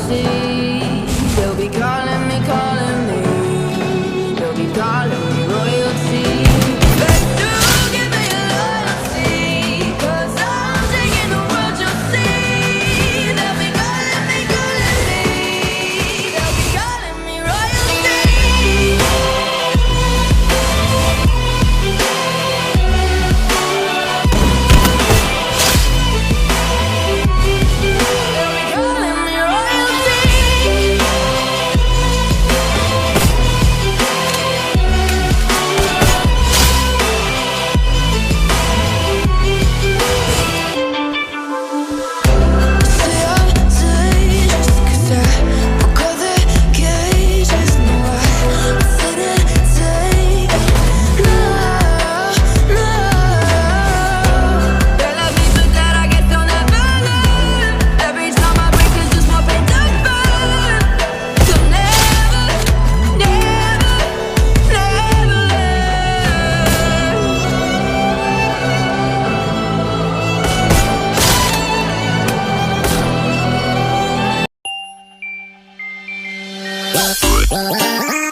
royalty. They'll be calling me, calling me. They'll be calling me royalty. But do give me your loyalty, 'cause I'm taking the world, you'll see. They'll be calling me, calling me. They'll be calling me royalty. Well,